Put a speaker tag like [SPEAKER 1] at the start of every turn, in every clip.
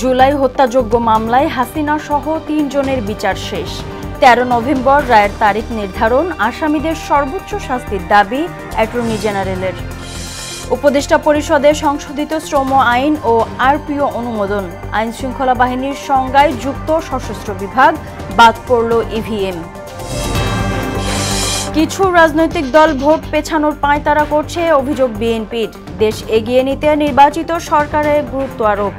[SPEAKER 1] জুলাই হত্যাযোগ্য মামলায় হাসিনা সহ ৩ জনের বিচার শেষ। ১৩ নভেম্বর রায়ের তারিখ নির্ধারণ, আসামিদের সর্বোচ্চ শাস্তির দাবি অ্যাটর্নি জেনারেলের। উপদেষ্টা পরিষদে সংশোধিত শ্রম আইন ও আরপিও অনুমোদন, আইন শৃঙ্খলা বাহিনীর সংজ্ঞায় যুক্ত সশস্ত্র বিভাগ, বাদ পড়ল ইভিএম। কিছু রাজনৈতিক দল ভোট পেছানোর পাঁয়তারা করছে, অভিযোগ বিএনপির। দেশ এগিয়ে নিতে নির্বাচিত সরকারের গুরুত্ব আরোপ।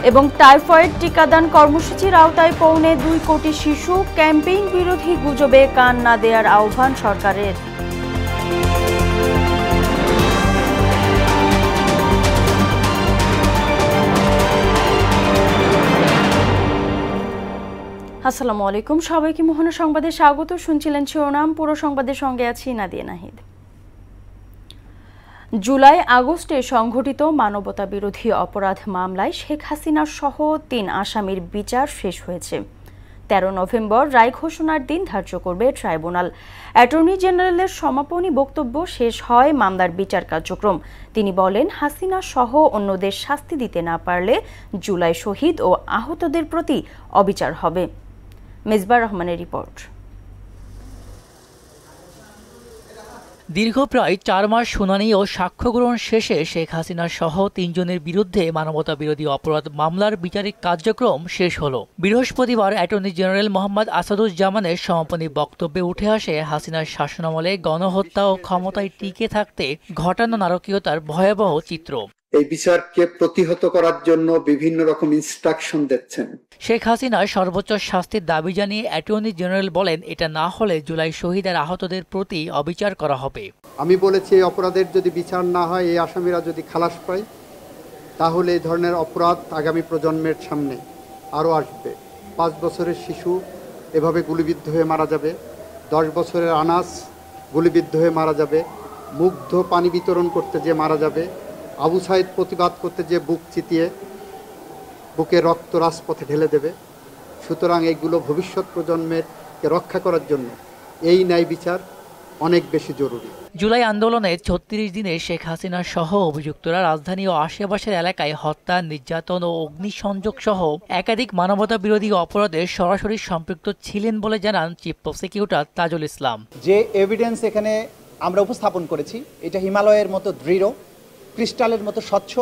[SPEAKER 1] এবং টাইফয়েড টিকাদান কর্মসূচির আওতায় ২.২ কোটি শিশু, ক্যাম্পেইন বিরোধী গুজবে কান না দেওয়ার আহ্বান সরকারের। আসসালামু আলাইকুম, সবাইকে মোহনা সংবাদে স্বাগত। শুনছিলেন শিরোনাম, পুরো সংবাদের সঙ্গে আছি নাদিয়া নাহিদ। জুলাই আগস্টে সংঘটিত মানবতা বিরোধী অপরাধ মামলায় শেখ হাসিনা সহ ৩ আসামির বিচার শেষ হয়েছে। ১৩ নভেম্বর রায় ঘোষণার দিন ধার্য করবে ট্রাইব্যুনাল। অ্যাটর্নি জেনারেলের সমাপনী বক্তব্য শেষ হয় মামলার বিচার কার্যক্রম। তিনি বলেন, হাসিনা সহ অন্যদের শাস্তি দিতে না পারলে জুলাই শহীদ ও আহতদের প্রতি অবিচার হবে। মেজবার রহমানের রিপোর্ট।
[SPEAKER 2] দীর্ঘ প্রায় ৪ মাস শুনানি ও সাক্ষ্য গ্রহণ শেষে শেখ হাসিনা সহ ৩ জনের বিরুদ্ধে মানবতা বিরোধী অপরাধ মামলার বিচারিক কার্যক্রম শেষ হলো। বৃহস্পতিবার অ্যাটর্নি জেনারেল মোহাম্মদ আসাদুজ্জামানের সমাপনী বক্তব্যে উঠে আসে হাসিনার শাসনামলে গণহত্যা ও ক্ষমতায় টিকে থাকতে ঘটানো নারকীয়তার ভয়াবহ চিত্র।
[SPEAKER 3] এই বিচারকে প্রতিহত করার জন্য বিভিন্ন রকম ইনস্ট্রাকশন দিচ্ছেন।
[SPEAKER 2] শেখ হাসিনা সর্বোচ্চ শাস্তির দাবি জানিয়ে অ্যাটর্নি জেনারেল বলেন, এটা না হলে জুলাই শহীদ আর আহতদের প্রতি অবিচার করা হবে।
[SPEAKER 4] আমি বলেছি, এই অপরাধের যদি বিচার না হয়, এই আসামিরা যদি খালাস পায়, তাহলে এই ধরনের অপরাধ আগামী প্রজন্মের সামনে আরও আসবে। 5 বছরের শিশু এভাবে গুলিবিদ্ধ হয়ে মারা যাবে, 10 বছরের আনাস গুলিবিদ্ধ হয়ে মারা যাবে, মুগ্ধ পানি বিতরণ করতে যে মারা যাবে, আবু সাইদ প্রতিবাদ করতে যে বুক চিতিয়ে বুকে রক্ত রাজপথে ঢেলে দেবে। সুতরাং এইগুলো ভবিষ্যৎ প্রজন্মেরকে রক্ষা করার জন্য এই ন্যায় বিচার অনেক বেশি জরুরি।
[SPEAKER 2] জুলাই আন্দোলনে ৩৬ দিনে শেখ হাসিনা সহ অভিযুক্তরা রাজধানী ও আশেপাশের এলাকায় হত্যা, নির্যাতন ও অগ্নিসংযোগ সহ একাধিক মানবতা বিরোধী অপরাধে সরাসরি সম্পৃক্ত ছিলেন বলে জানান চিফ প্রসিকিউটর তাজুল ইসলাম।
[SPEAKER 5] যে এভিডেন্স এখানে আমরা উপস্থাপন করেছি, এটা হিমালয়ের মতো দৃঢ়, ক্রিস্টালের মতো স্বচ্ছ।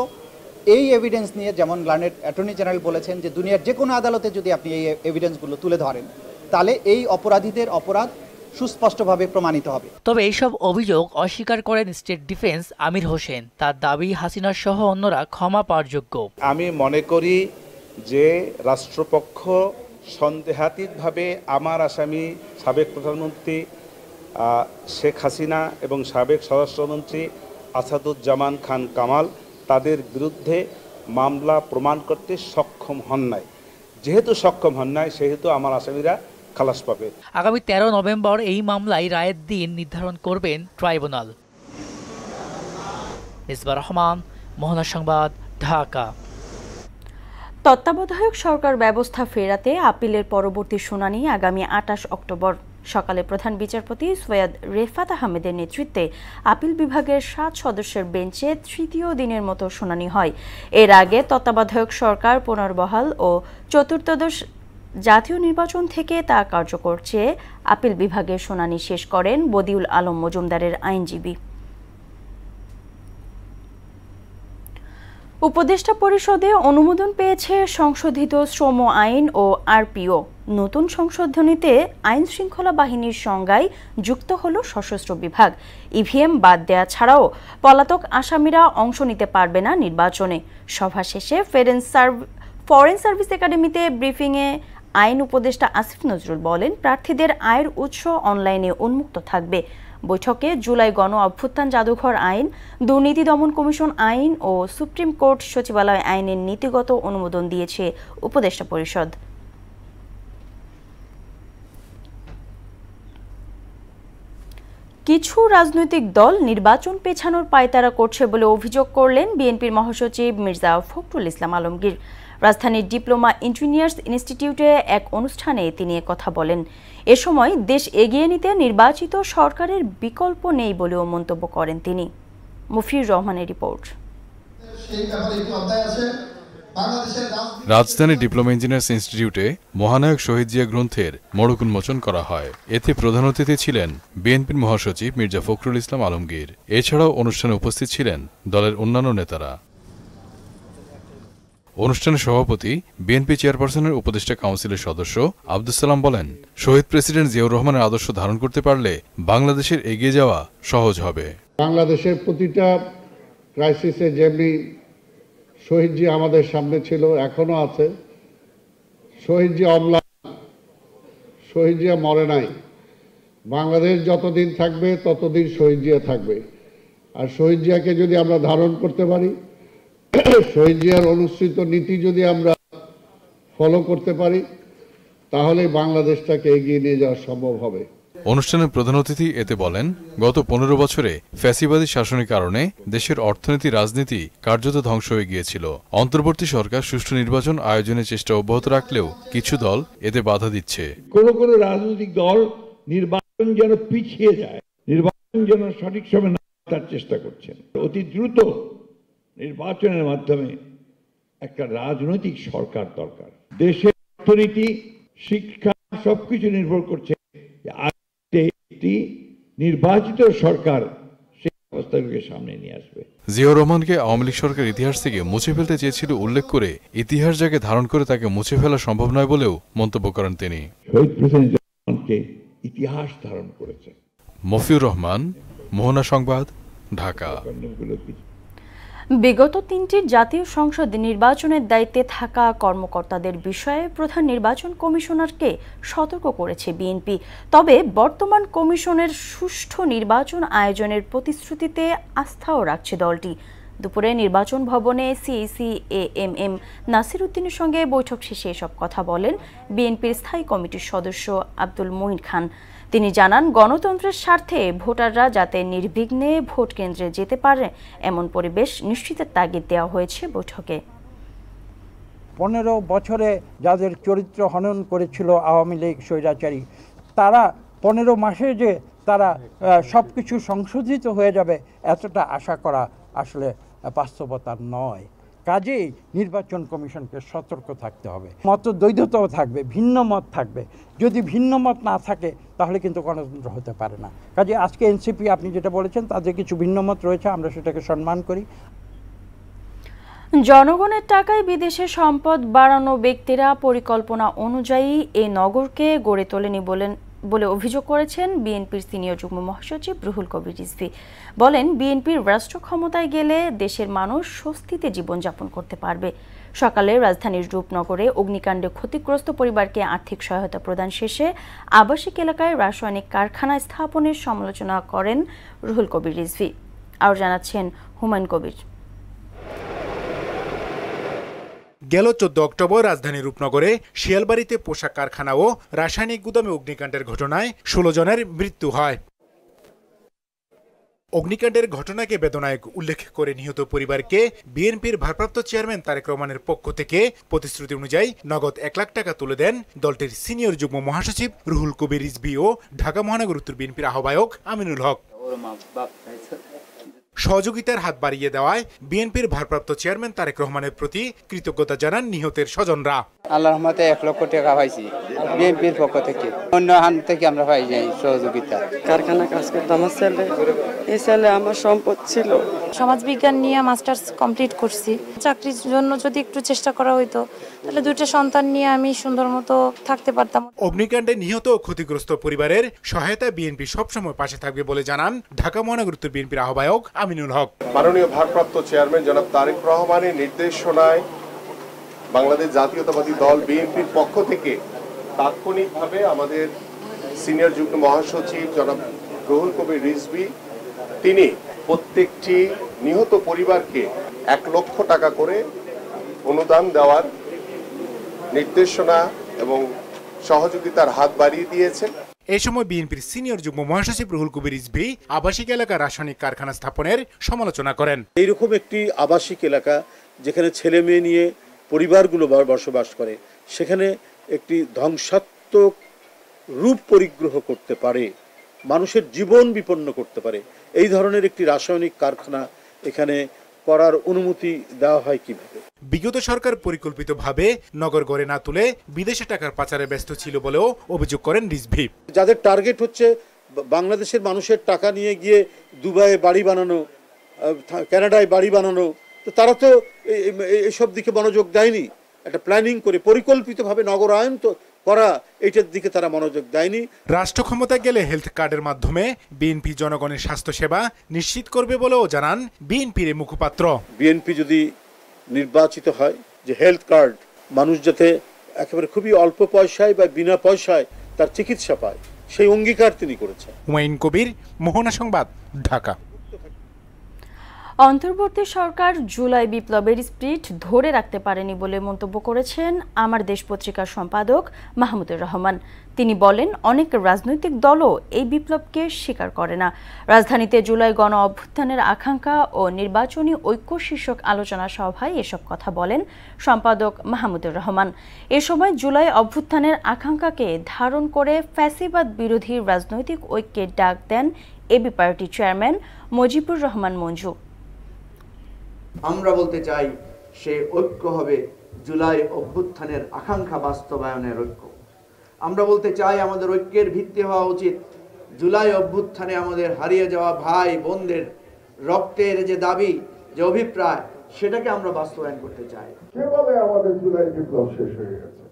[SPEAKER 5] এই এভিডেন্স নিয়ে যেমন লার্নেড অ্যাটর্নি জেনারেল বলেছেন যে দুনিয়ার যে কোনো আদালতে যদি আপনি এই এভিডেন্সগুলো তুলে ধরেন, তাহলে এই অপরাধীদের অপরাধ সুস্পষ্টভাবে প্রমাণিত হবে।
[SPEAKER 2] তবে এইসব অভিযোগ অস্বীকার করেন স্টেট ডিফেন্স আমির হোসেন। তার দাবি, হাসিনা সহ অন্যরা ক্ষমা পাওয়ার যোগ্য।
[SPEAKER 6] আমি মনে করি যে রাষ্ট্রপক্ষ সন্দেহাতীতভাবে আমার আসামি সাবেক প্রধানমন্ত্রী শেখ হাসিনা এবং সাবেক স্বরাষ্ট্রমন্ত্রী আসাদুজ্জামান খান কামাল তাদের বিরুদ্ধে মামলা প্রমাণ করতে সক্ষম হন নাই। যেহেতু সক্ষম হন নাই, সেহেতু আমার আসামিরা খালাস পাবে।
[SPEAKER 2] আগামী ১৩ নভেম্বর এই মামলায় রায়ের দিন নির্ধারণ করবেন ট্রাইব্যুনাল। মেজবার রহমান, মোহনা সংবাদ, ঢাকা।
[SPEAKER 1] তত্ত্বাবধায়ক সরকার ব্যবস্থা ফেরাতে আপিলের পরবর্তী শুনানি আগামী ২৮ অক্টোবর সকালে প্রধান বিচারপতি সৈয়দ রেফাত আহমেদের নেতৃত্বে আপিল বিভাগের ৭ সদস্যের বেঞ্চে তৃতীয় দিনের মতো শুনানি হয়। এর আগে তত্ত্বাবধায়ক সরকার পুনর্বহাল ও চতুর্থদশ জাতীয় নির্বাচন থেকে তা কার্যকর চেয়ে আপিল বিভাগের শুনানি শেষ করেন বদিউল আলম মজুমদারের আইনজীবী। উপদেষ্টা পরিষদে অনুমোদন পেয়েছে সংশোধিত শ্রম আইন ও আরপিও। নতুন সংশোধনীতে আইন শৃঙ্খলা বাহিনীর সংজ্ঞায় যুক্ত হল সশস্ত্র বিভাগ। ইভিএম বাদ দেয়া ছাড়াও পলাতক আসামিরা অংশ নিতে পারবে না নির্বাচনে। সভা শেষে ফরেন সার্ভিস একাডেমিতে ব্রিফিংয়ে আইন উপদেষ্টা আসিফ নজরুল বলেন, প্রার্থীদের আয়ের উৎস অনলাইনে উন্মুক্ত থাকবে। বৈঠকে জুলাই গণ অভ্যুত্থান জাদুঘর আইন, দুর্নীতি দমন কমিশন আইন ও সুপ্রিম কোর্ট সচিবালয় আইনের নীতিগত অনুমোদন দিয়েছে উপদেষ্টা পরিষদ। কিছু রাজনৈতিক দল নির্বাচন পেছানোর পায়তারা করছে বলে অভিযোগ করলেন বিএনপির মহাসচিব মির্জা ফখরুল ইসলাম আলমগীর। রাজধানীর ডিপ্লোমা ইঞ্জিনিয়ার্স ইনস্টিটিউটে এক অনুষ্ঠানে তিনি কথা বলেন। এ সময় দেশ এগিয়ে নিতে নির্বাচিত সরকারের বিকল্প নেই বলেও মন্তব্য করেন তিনি। মুফির রহমানের রিপোর্ট।
[SPEAKER 7] সেই ব্যাপারে একটি অধ্যায় আছে।
[SPEAKER 8] রাজধানী ডিপ্লোমা ইঞ্জিনিয়ার্স ইনস্টিটিউটে মহানায়ক শহীদ জিয়া গ্রন্থের মোড়ক উন্মোচন করা হয়। এতে প্রধান অতিথি ছিলেন বিএনপির মহাসচিব মির্জা ফখরুল ইসলাম আলমগীর। এছাড়াও অনুষ্ঠানে উপস্থিত ছিলেন দলের অন্যান্য নেতারা। অনুষ্ঠানে সভাপতি বিএনপি চেয়ারপারসনের উপদেষ্টা কাউন্সিলের সদস্য আব্দুস সালাম বলেন, শহীদ প্রেসিডেন্ট জিয়াউর রহমানের আদর্শ ধারণ করতে পারলে বাংলাদেশের এগিয়ে যাওয়া সহজ হবে।
[SPEAKER 9] বাংলাদেশের প্রতিটা ক্রাইসিসে যেমনি শহীদ জিয়া আমাদের সামনে ছিল, এখনো আছে। শহীদ জিয়া অম্লা, শহীদ জিয়া মরে নাই। বাংলাদেশ যতদিন থাকবে ততদিন শহীদ জিয়া থাকবে। আর শহীদ জিয়াকে যদি আমরা ধারণ করতে পারি, শহীদ জিয়ার অনুসৃত নীতি যদি আমরা ফলো করতে পারি, তাহলে বাংলাদেশটাকে এগিয়ে নিয়ে যাওয়া সম্ভব হবে।
[SPEAKER 8] অনুষ্ঠানের প্রধান অতিথি এতে বলেন, গত 15 বছরে ফ্যাসিবাদী শাসনের কারণে দেশের অর্থনীতি, রাজনীতি কার্যত ধ্বংস হয়ে গিয়েছিল। অন্তর্বর্তী সরকার সুষ্ঠু নির্বাচন আয়োজনের চেষ্টা অব্যাহত রাখলেও কিছু দল এতে বাধা দিচ্ছে।
[SPEAKER 10] কোন রাজনৈতিক দল নির্বাচন যেন পিছিয়ে যায়, নির্বাচন যেন সঠিক সময় না তার চেষ্টা করছেন। অতি দ্রুত নির্বাচনের মাধ্যমে একটা রাজনৈতিক সরকার দরকার। দেশের অর্থনীতি, শিক্ষা সবকিছু নির্ভর করছে একটি নির্বাচিত সরকার সেই অবস্থাগুলোকে সামনে নিয়ে আসবে।
[SPEAKER 8] জিয়াউর রহমানকে আওয়ামী লীগ সরকার ইতিহাস থেকে মুছে ফেলতে চেয়েছিল উল্লেখ করে ইতিহাস যাকে ধারণ করে তাকে মুছে ফেলা সম্ভব নয় বলেও মন্তব্য করেন তিনি।
[SPEAKER 10] শহীদ প্রেসিডেন্ট জিয়াউর রহমানকে ইতিহাস ধারণ করেছে।
[SPEAKER 8] মফিউর রহমান, মোহনা সংবাদ, ঢাকা।
[SPEAKER 1] বিগত 3টি জাতীয় সংসদ নির্বাচনের দায়িত্বে থাকা কর্মকর্তাদের বিষয়ে প্রধান নির্বাচন কমিশনারকে সতর্ক করেছে বিএনপি। তবে বর্তমান কমিশনের সুষ্ঠু নির্বাচন আয়োজনের প্রতিশ্রুতিতে আস্থাও রাখছে দলটি। দুপুরে নির্বাচন ভবনে সিইসি এএমএম নাসির উদ্দিনের সঙ্গে বৈঠক শেষে এসব কথা বলেন বিএনপির স্থায়ী কমিটির সদস্য আব্দুল মুঈন খান। তিনি জানান, গণতন্ত্রের স্বার্থে ভোটাররা যাতে নির্বিঘ্নে ভোট কেন্দ্রে যেতে পারে এমন পরিবেশ নিশ্চিতের তাগিদ দেওয়া হয়েছে বৈঠকে।
[SPEAKER 11] 15 বছরে যাদের চরিত্র হনন করেছিল আওয়ামী লীগ স্বৈরাচারী, তারা 15 মাসে যে তারা সব কিছু সংশোধিত হয়ে যাবে এতটা আশা করা আসলে বাস্তবতা নয়। কাজেই নির্বাচন কমিশনকে সতর্ক থাকতে হবে। মতদ্বৈধতাও থাকবে, ভিন্ন মত থাকবে। যদি ভিন্ন মত না থাকে তাহলে কিন্তু গণতন্ত্র হতে পারে না। কাজে আজকে এনসিপি আপনি যেটা বলেছেন তাদের কিছু ভিন্ন মত রয়েছে, আমরা সেটাকে সম্মান করি।
[SPEAKER 1] জনগণের টাকায় বিদেশে সম্পদ বাড়ানো ব্যক্তিরা পরিকল্পনা অনুযায়ী এই নগরকে গড়ে তোলেনি বলে অভিযোগ করেছেন বিএনপির সিনিয়র যুগ্ম মহাসচিব রুহুল কবির রিজভী। বলেন, বিএনপির রাষ্ট্র ক্ষমতায় গেলে দেশের মানুষ স্বস্তিতে জীবনযাপন করতে পারবে। সকালে রাজধানীর রূপনগরে অগ্নিকাণ্ডে ক্ষতিগ্রস্ত পরিবারকে আর্থিক সহায়তা প্রদান শেষে আবাসিক এলাকায় রাসায়নিক কারখানা স্থাপনের সমালোচনা করেন রুহুল কবির রিজভী। আর জানাচ্ছেন হুমায়ুন কবির।
[SPEAKER 12] গেল 14 অক্টোবর রাজধানী রূপনগরে শিয়ালবাড়িতে পোশাক কারখানা ও রাসায়নিক গুদামে অগ্নিকাণ্ডের ঘটনায় 16 জনের মৃত্যু হয়। অগ্নিকাণ্ডের ঘটনাকে বেদনায় উল্লেখ করে নিহত পরিবারকে বিএনপির ভারপ্রাপ্ত চেয়ারম্যান তারেক রহমানের পক্ষ থেকে প্রতিশ্রুতি অনুযায়ী নগদ 1 লাখ টাকা তুলে দেন দলটির সিনিয়র যুগ্ম মহাসচিব রুহুল কবির রিজভী ও ঢাকা মহানগর উত্তর বিএনপির আহ্বায়ক আমিনুল হক। সহযোগিতার হাত বাড়িয়ে দেওয়ায় বিএনপির ভারপ্রাপ্ত চেয়ারম্যান তারেক রহমানের প্রতি কৃতজ্ঞতা জানান নিহতের স্বজনরা।
[SPEAKER 13] আল্লাহর রহমতে 1 লক্ষ টাকা পাইছি বিএনপির পক্ষ থেকে, অন্য হাত থেকে আমরা পাই যাই সহযোগিতা।
[SPEAKER 14] কারখানা কাজ করতাম, এই ছেলে আমার সম্পদ ছিল।
[SPEAKER 15] সমাজবিজ্ঞান নিয়ে মাস্টার্স কমপ্লিট করছি। চাকরির জন্য যদি একটু চেষ্টা করা হইতো তাহলে 2টা সন্তান নিয়ে আমি সুন্দর মতো থাকতে পারতাম।
[SPEAKER 12] অগ্নিকাণ্ডে নিহত ও ক্ষতিগ্রস্ত পরিবারের সহায়তা বিএনপি সবসময় পাশে থাকবে বলে জানান ঢাকা মহানগর উত্তর বিএনপির আহ্বায়ক আমিনুল হক।
[SPEAKER 16] মাননীয় ভারপ্রাপ্ত চেয়ারম্যান জনাব তারেক রহমানের নির্দেশনায় বাংলাদেশ জাতীয়তাবাদী দল বিএনপির পক্ষ থেকে তাৎক্ষণিকভাবে আমাদের সিনিয়র যুগ্ম মহাসচিব জনাব রুহুল কবির রিজভী তিনি প্রত্যেকটি নিহত পরিবারকে 1 লক্ষ টাকা করে অনুদান দেওয়ার নির্দেশনা এবং সহযোগিতার হাত বাড়িয়ে দিয়েছেন।
[SPEAKER 12] এই সময় বিএনপির সিনিয়র যুগ্ম মহাসচিব রুহুল কবির রিজভী আবাসিক এলাকার রাসায়নিক কারখানা স্থাপনের সমালোচনা করেন।
[SPEAKER 17] এইরকম একটি আবাসিক এলাকা যেখানে ছেলে মেয়ে নিয়ে পরিবারগুলো বসবাস করে, সেখানে একটি ধ্বংসাত্মক রূপ পরিগ্রহ করতে পারে, মানুষের জীবন বিপন্ন করতে পারে এই ধরনের একটি রাসায়নিক কারখানা এখানে করার অনুমতি দেওয়া হয় কিভাবে?
[SPEAKER 12] বিগত সরকার পরিকল্পিতভাবে নগর গড়ে না তুলে বিদেশে টাকার পাচারে ব্যস্ত ছিল বলেও অভিযোগ করেন রিজভী।
[SPEAKER 17] যাদের টার্গেট হচ্ছে বাংলাদেশের মানুষের টাকা নিয়ে গিয়ে দুবাইয়ে বাড়ি বানানো, কানাডায় বাড়ি বানানো, তো তারা তো এসব দিকে মনোযোগ দেয়নি। একটা প্ল্যানিং করে পরিকল্পিতভাবে নগরায়ন তো করা, এইটার দিকে তারা মনোযোগ দেয়নি।
[SPEAKER 12] রাষ্ট্র ক্ষমতায় গেলে হেলথ কার্ডের মাধ্যমে বিএনপি জনগণের স্বাস্থ্যসেবা নিশ্চিত করবে বলেও জানান বিএনপির মুখপাত্র।
[SPEAKER 17] বিএনপি যদি নির্বাচিত হয়, যে হেলথ কার্ড মানুষ যাতে একেবারে খুবই অল্প পয়সায় বা বিনা পয়সায় তার চিকিৎসা পায়, সেই অঙ্গীকার তিনি করেছেন।
[SPEAKER 12] হুমায়ুন কবির, মোহনা সংবাদ, ঢাকা।
[SPEAKER 1] অন্তর্বর্তী সরকার জুলাই বিপ্লবের স্পিরিট ধরে রাখতে পারেনি বলে মন্তব্য করেছেন আমার দেশ পত্রিকার সম্পাদক মাহমুদুর রহমান। তিনি বলেন, অনেক রাজনৈতিক দলও এই বিপ্লবকে স্বীকার করে না। রাজধানীতে জুলাই গণ অভ্যুত্থানের আকাঙ্ক্ষা ও নির্বাচনী ঐক্য শীর্ষক আলোচনা সভায় এসব কথা বলেন সম্পাদক মাহমুদুর রহমান। এ সময় জুলাই অভ্যুত্থানের আকাঙ্ক্ষাকে ধারণ করে ফ্যাসিবাদ বিরোধী রাজনৈতিক ঐক্যের ডাক দেন AB party chairman Mujibur Rahman Manju.
[SPEAKER 7] আমরা বলতে চাই, সে ঐক্য হবে জুলাই অভ্যুত্থানের আকাঙ্ক্ষা বাস্তবায়নের ঐক্য। আমরা বলতে চাই, আমাদের ঐক্যের ভিত্তি হওয়া উচিত জুলাই অভ্যুত্থানে আমাদের হারিয়ে যাওয়া ভাই বোনদের রক্তের যে দাবি, যে অভিপ্রায়, সেটাকে আমরা বাস্তবায়ন করতে চাই।
[SPEAKER 9] কিভাবে আমাদের জুলাই বিপ্লব শেষ হয়ে গেছে?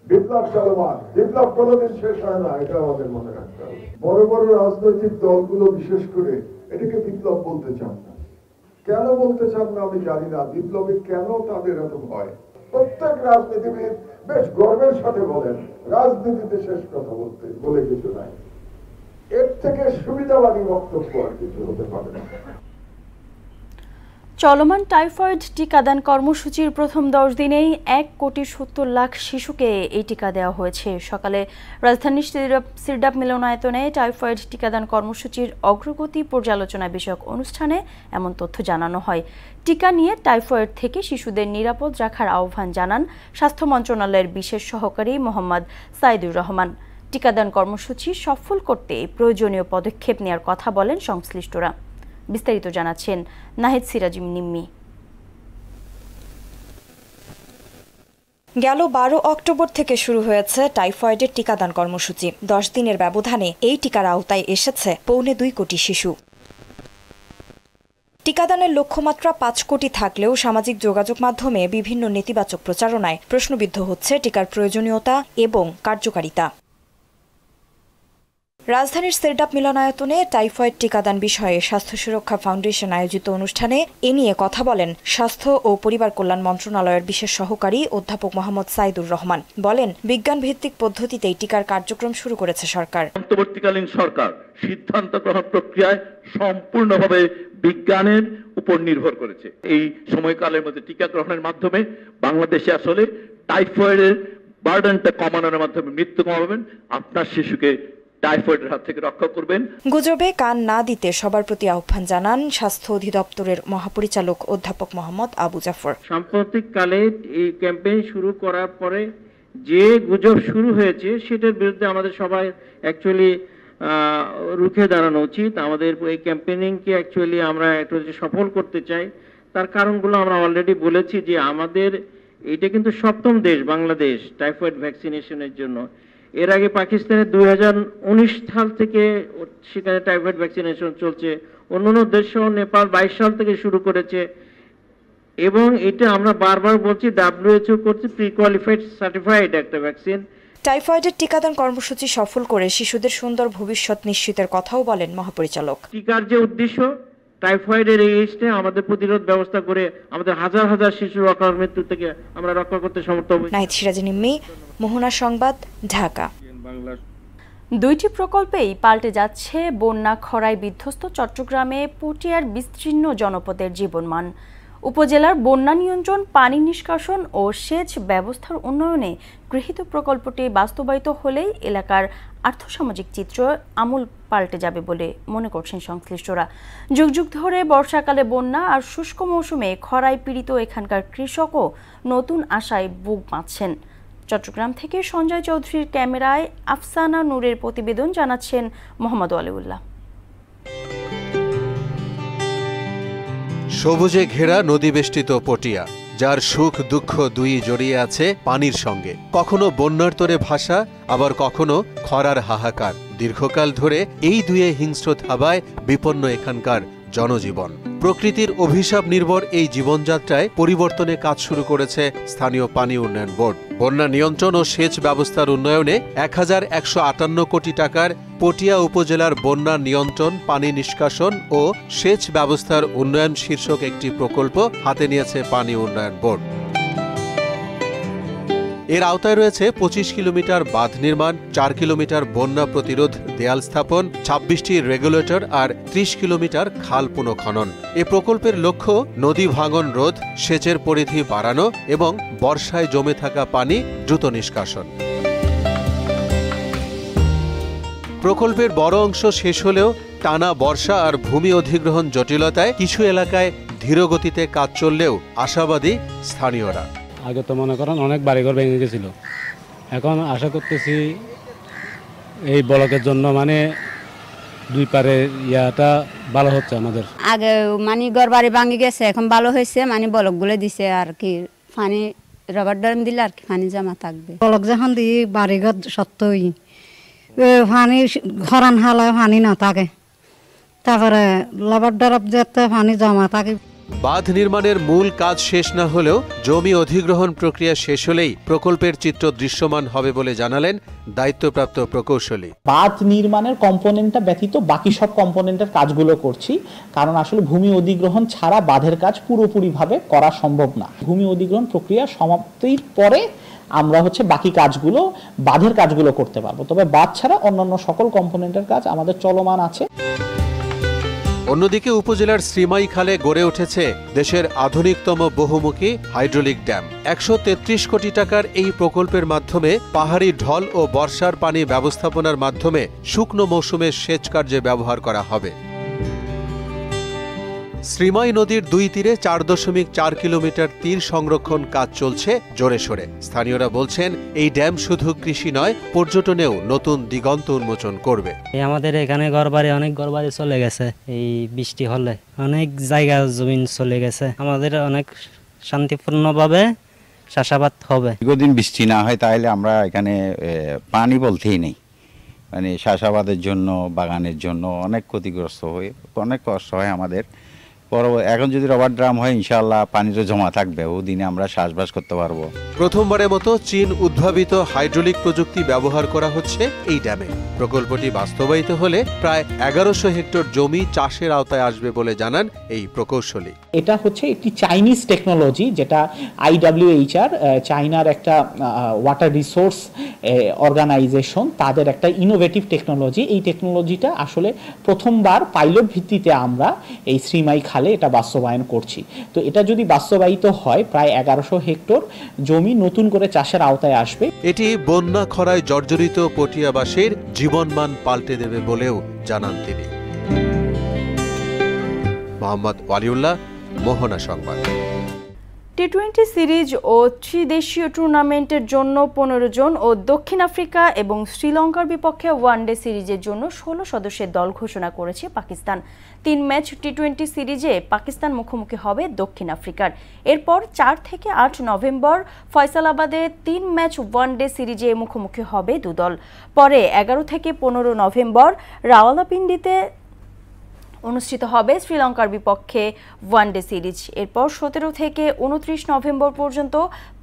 [SPEAKER 9] বিপ্লব চলমান, বিপ্লব কোনোদিন শেষ হয় না, এটা আমাদের মনে রাখতে হবে। বড় বড় রাজনৈতিক দলগুলো বিশেষ করে এটাকে বিপ্লব বলতে চান না। কেন বলতে চান না আমি জানি না। বিপ্লবে কেন তাদের এত ভয়? প্রত্যেক রাজনীতিবিদ বেশ গর্বের সাথে বলেন, রাজনীতিতে শেষ কথা বলে কিছু নাই। এর থেকে সুবিধাবাদী বক্তব্য আর কিছু হতে পারে না।
[SPEAKER 1] চলমান টাইফয়েড টিকাদান কর্মসূচির প্রথম 10 দিনেই 1,70,00,000 শিশুকে এই টিকা দেওয়া হয়েছে। সকালে রাজধানীর সিরডাপ মিলনায়তনে টাইফয়েড টিকাদান কর্মসূচির অগ্রগতি পর্যালোচনা বিষয়ক অনুষ্ঠানে এমন তথ্য জানানো হয়। টিকা নিয়ে টাইফয়েড থেকে শিশুদের নিরাপদ রাখার আহ্বান জানান স্বাস্থ্য মন্ত্রণালয়ের বিশেষ সহকারী মোহাম্মদ সাইদুর রহমান। টিকাদান কর্মসূচি সফল করতে প্রয়োজনীয় পদক্ষেপ নেওয়ার কথা বলেন সংশ্লিষ্টরা। বিস্তারিত জানাচ্ছেন নাহিদ সিরাজি নিম্মি।
[SPEAKER 18] গেল 12 অক্টোবর থেকে শুরু হয়েছে টাইফয়েডের টিকাদান কর্মসূচি। 10 দিনের ব্যবধানে এই টিকার আওতায় এসেছে 2.25 কোটি শিশু। টিকাদানের লক্ষ্যমাত্রা 5 কোটি থাকলেও সামাজিক যোগাযোগ মাধ্যমে বিভিন্ন নেতিবাচক প্রচারণায় প্রশ্নবিদ্ধ হচ্ছে টিকার প্রয়োজনীয়তা এবং কার্যকারিতা। রাজধানীর সিরডাপ মিলনায়তনে টাইফয়েড টিকাদান বিষয়ে স্বাস্থ্য সুরক্ষা ফাউন্ডেশন আয়োজিত অনুষ্ঠানে এ নিয়ে কথা বলেন স্বাস্থ্য ও পরিবার কল্যাণ মন্ত্রণালয়ের বিশেষ সহকারী অধ্যাপক মোহাম্মদ সাইদুর রহমান। বলেন, বিজ্ঞান ভিত্তিক পদ্ধতিতেই টিকার কার্যক্রম শুরু করেছে সরকার।
[SPEAKER 19] অন্তর্বর্তীকালীন সরকার সিদ্ধান্ত গ্রহণ প্রক্রিয়ায় সম্পূর্ণভাবে বিজ্ঞানের উপর নির্ভর করেছে। এই সময়কালের মধ্যে টিকা গ্রহণের মাধ্যমে বাংলাদেশে আসলে টাইফয়েডের বার্ডেনটা কমানোর মাধ্যমে মৃত্যু কমাবেন, আপনার শিশুকে টাইফয়েডের হাত থেকে রক্ষা করবেন।
[SPEAKER 18] গুজবে কান না দিতে সবার প্রতি আহ্বান জানান স্বাস্থ্য অধিদপ্তরের মহাপরিচালক অধ্যাপক মোহাম্মদ আবু জাফর।
[SPEAKER 20] সাম্প্রতিককালে এই ক্যাম্পেইন শুরু করার পরে যে গুজব শুরু হয়েছে সেটার বিরুদ্ধে আমাদের সবাই অ্যাকচুয়ালি রুখে দাঁড়ানো উচিত। আমাদের এই ক্যাম্পেইনিংকে অ্যাকচুয়ালি আমরা একটু সফল করতে চাই। তার কারণগুলো আমরা অলরেডি বলেছি যে আমাদের এটা কিন্তু 7ম দেশ বাংলাদেশ টাইফয়েড ভ্যাকসিনেশনের জন্য। এর আগে পাকিস্তানে 2019 সাল থেকে সেখানে টাইফয়েড ভ্যাকসিনেশন চলছে। অন্যান্য দেশও নেপাল 22 সাল থেকে শুরু করেছে এবং এটা আমরা বারবার বলছি WHO করছে প্রি কোয়ালিফাইড সার্টিফাইড একটা ভ্যাকসিন।
[SPEAKER 18] টাইফয়েডের টিকাদান কর্মসূচি সফল করে শিশুদের সুন্দর ভবিষ্যৎ নিশ্চিতের কথাও বলেন মহাপরিচালক।
[SPEAKER 20] টিকার যে উদ্দেশ্য টাইফয়েডের এই এজে আমাদের প্রতিরোধ ব্যবস্থা করে আমাদের হাজার হাজার শিশুর অকাল মৃত্যু থেকে আমরা রক্ষা করতে সমর্থ হব।
[SPEAKER 18] নাহিদ সিরাজি নিম্মি, মোহনা সংবাদ, ঢাকা।
[SPEAKER 1] 2টি প্রকল্পেই পাল্টে যাচ্ছে বন্যা খরায় বিধ্বস্ত চট্টগ্রামে পটিয়ার বিস্তীর্ণ জনপদের জীবনমান। উপজেলার বন্যা নিয়ন্ত্রণ, পানি নিষ্কাশন ও সেচ ব্যবস্থার উন্নয়নে গৃহীত প্রকল্পটি বাস্তবায়িত হলেই এলাকার আর্থসামাজিক চিত্র আমূল পাল্টে যাবে বলে মনে করছেন সংশ্লিষ্টরা। যুগ যুগ ধরে বর্ষাকালে বন্যা আর শুষ্ক মৌসুমে খরায় পীড়িত এখানকার কৃষকও নতুন আশায় বুক বাঁধছেন। চট্টগ্রাম থেকে সঞ্জয় চৌধুরীর ক্যামেরায় আফসানা নূরের প্রতিবেদন, জানাচ্ছেন মোহাম্মদ আলিউল্লাহ।
[SPEAKER 21] সবুজে ঘেরা নদীবেষ্টিত পটিয়া, যার সুখ দুঃখ দুই জড়িয়ে আছে পানির সঙ্গে। কখনো বন্যার তোরে ভাষা, আবার কখনো খরার হাহাকার। দীর্ঘকাল ধরে এই দুয়ে হিংস্র থাবায় বিপন্ন এখানকার জনজীবন। প্রকৃতির অভিশাপ নির্ভর এই জীবনযাত্রায় পরিবর্তনে কাজ শুরু করেছে স্থানীয় পানি উন্নয়ন বোর্ড। বন্যা নিয়ন্ত্রণ ও সেচ ব্যবস্থার উন্নয়নে ১,১৫৮ কোটি টাকার পটিয়া উপজেলার বন্যা নিয়ন্ত্রণ, পানি নিষ্কাশন ও সেচ ব্যবস্থার উন্নয়ন শীর্ষক একটি প্রকল্প হাতে নিয়েছে পানি উন্নয়ন বোর্ড। এর আওতায় রয়েছে ২৫ কিলোমিটার বাঁধ নির্মাণ, ৪ কিলোমিটার বন্যা প্রতিরোধ দেয়াল স্থাপন, ২৬টি রেগুলেটর আর ৩০ কিলোমিটার খাল পুনঃখনন। এ প্রকল্পের লক্ষ্য নদী ভাঙন রোধ, সেচের পরিধি বাড়ানো এবং বর্ষায় জমে থাকা পানি দ্রুত নিষ্কাশন। প্রকল্পের বড় অংশ শেষ হলেও টানা বর্ষা আর ভূমি অধিগ্রহণ জটিলতায় কিছু এলাকায় ধীরগতিতে কাজ চললেও আশাবাদী স্থানীয়রা।
[SPEAKER 22] আগে তো মনে করেন অনেক বাড়িঘর ভেঙে গেছিল, এখন আশা করতেছি এই ব্লকের জন্য মানে দুই পারে ইয়াটা ভালো হচ্ছে আমাদের।
[SPEAKER 23] আগে মানে ঘর বাড়ি ভাঙে গেছে, এখন ভালো হয়েছে, মানে ব্লকগুলো দিছে আর কি, পানি রবার ড্রাম দিলে আর কি পানি জমা থাকবে।
[SPEAKER 24] ব্লক যখন দিই বাড়িঘর সত্যই পানি খরান হালায় পানি না থাকে, তারপরে রবার ড্রাম যেতে পানি জমা থাকে।
[SPEAKER 21] বাঁধ নির্মাণের মূল কাজ শেষ না হলেও জমি অধিগ্রহণ প্রক্রিয়া শেষ হলেই প্রকল্পের চিত্র দৃশ্যমান হবে বলে জানালেন দায়িত্বপ্রাপ্ত প্রকৌশলী।
[SPEAKER 25] বাঁধ নির্মাণের কম্পোনেন্টটা ব্যতীত বাকি সব কম্পোনেন্টের কাজগুলো করছি, কারণ আসলে ভূমি অধিগ্রহণ ছাড়া বাঁধের কাজ পুরোপুরিভাবে করা সম্ভব না। ভূমি অধিগ্রহণ প্রক্রিয়া সমাপ্তির পরে আমরা বাকি কাজগুলো, বাঁধের কাজগুলো করতে পারবো, তবে বাঁধ ছাড়া অন্যান্য সকল কম্পোনেন্টের কাজ আমাদের চলমান আছে।
[SPEAKER 21] অন্যদিকে উপজেলার শ্রীমাই খালে গড়ে উঠেছে দেশের আধুনিকতম বহুমুখী হাইড্রোলিক ড্যাম। ১৩৩ কোটি টাকার এই প্রকল্পের মাধ্যমে পাহাড়ি ঢল ও বর্ষার পানি ব্যবস্থাপনার মাধ্যমে শুকনো মৌসুমে সেচ কার্যে ব্যবহার করা হবে। শ্রীমাই নদীর দুই তীরে ৪.৪ কিলোমিটার তীর সংরক্ষণ কাজ চলছে জোরে সোরে। স্থানীয়রা বলছেন এই ড্যাম শুধু কৃষি নয়, পর্যটনেও নতুন দিগন্ত উন্মোচন করবে।
[SPEAKER 26] আমাদের এখানে ঘরবাড়ি, অনেক ঘরবাড়ি চলে গেছে, এই বৃষ্টি হলে অনেক জায়গা জমিন চলে গেছে। আমাদের অনেক শান্তিপূর্ণভাবে চাষাবাদ হবে।
[SPEAKER 27] দীর্ঘদিন বৃষ্টি না হয় তাহলে আমরা এখানে পানি বলতেই নেই, মানে চাষাবাদের জন্য, বাগানের জন্য অনেক ক্ষতিগ্রস্ত হয়ে অনেক কষ্ট হয় আমাদের। এখন যদি রবার ড্রাম হয় ইনশাআল্লাহ পানিটা জমা থাকবে, ওদিনে আমরা চাষবাস করতে পারবো।
[SPEAKER 21] প্রথমবারের মতো চীন উদ্ভাবিত হাইড্রোলিক প্রযুক্তি ব্যবহার করা হচ্ছে এই ড্যামে। প্রকল্পটি বাস্তবায়িত হলে প্রায় ১১০০ হেক্টর জমি চাষের আওতায় আসবে বলে জানান এই প্রকৌশলী।
[SPEAKER 25] এটা একটি চাইনিজ টেকনোলজি, যেটা IWHR, চাইনার একটা ওয়াটার রিসোর্স অর্গানাইজেশন, তাদের একটা ইনোভেটিভ টেকনোলজি। এই টেকনোলজিটা আসলে প্রথমবার পাইলট ভিত্তিতে আমরা এই শ্রীমাই খালে এটা বাস্তবায়ন করছি। তো এটা যদি বাস্তবায়িত হয় প্রায় ১১০০ হেক্টর জমি নতুন করে চাষের আওতায় আসবে।
[SPEAKER 21] এটি বন্যা খরায় জর্জরিত পটিয়াবাসীর জীবনমান পাল্টে দেবে বলেও জানান তিনি। মোহাম্মদ ওয়ালিউল্লাহ, মোহনা সংবাদ।
[SPEAKER 1] টি-20 সিরিজ ও ত্রিদেশীয় টুর্নামেন্টের জন্য ১৫ জন ও দক্ষিণ আফ্রিকা এবং শ্রীলঙ্কার বিপক্ষে ওয়ানডে সিরিজের জন্য ১৬ সদস্যের দল ঘোষণা করেছে পাকিস্তান। ৩ ম্যাচ টি-20 সিরিজে পাকিস্তান মুখোমুখি হবে দক্ষিণ আফ্রিকার। এরপর ৪ থেকে ৮ নভেম্বর ফয়সালাবাদে ৩ ম্যাচ ওয়ানডে সিরিজে মুখোমুখি হবে দুদল। পরে ১১ থেকে ১৫ নভেম্বর রাওয়ালপিন্ডিতে অনুষ্ঠিত হবে শ্রীলঙ্কার বিপক্ষে ওয়ানডে সিরিজ। এরপর ১৭ থেকে ২৯ নভেম্বর পর্যন্ত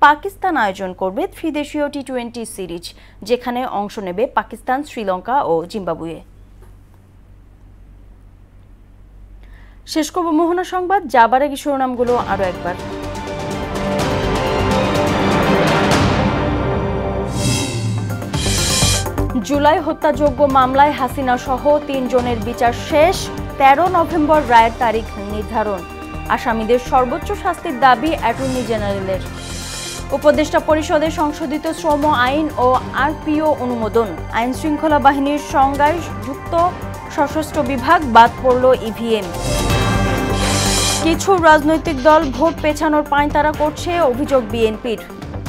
[SPEAKER 1] পাকিস্তান আয়োজন করবে ত্রিদেশীয় টি-20 সিরিজ, যেখানে অংশ নেবে পাকিস্তান, শ্রীলঙ্কা ও জিম্বাবুয়ে। শেষ করব মোহনা সংবাদ, যাবার আগে শিরোনামগুলো আরও একবার। জুলাই হত্যাযোগ্য মামলায় হাসিনা সহ ৩ জনের বিচার শেষ, ১৩ নভেম্বর রায়ের তারিখ নির্ধারণ। আসামিদের সর্বোচ্চ শাস্তির দাবি অ্যাটর্নি জেনারেলের। উপদেষ্টা পরিষদের সংশোধিত শ্রম আইন ও আরপিও অনুমোদন। আইন শৃঙ্খলা বাহিনীর সংজ্ঞায় যুক্ত সশস্ত্র বিভাগ, বাদ পড়ল ইভিএম। কিছু রাজনৈতিক দল ভোট পেছানোর পাঁয়তারা করছে, অভিযোগ বিএনপির।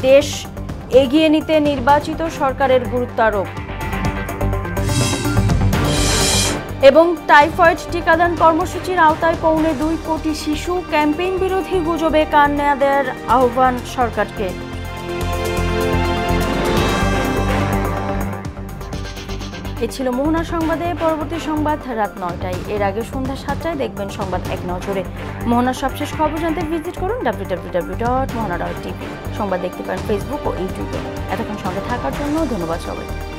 [SPEAKER 1] দেশ এগিয়ে নিতে নির্বাচিত সরকারের গুরুত্ব আরোপ। এবং টাইফয়েড টিকাদান কর্মসূচির আওতায় 2.25 কোটি শিশু, ক্যাম্পেইন বিরোধী গুজবে কান না দেওয়ার আহ্বান সরকারকে। এ ছিল মোহনা সংবাদে। পরবর্তী সংবাদ রাত 9টায়। এর আগে সন্ধ্যা 7টায় দেখবেন সংবাদ এক নজরে। মোহনার সবশেষ খবর জানতে ভিজিট করুন www.mohana.tv। সংবাদ দেখতে পারেন ফেসবুক ও ইউটিউবে। এতক্ষণ সঙ্গে থাকার জন্য ধন্যবাদ সবাই।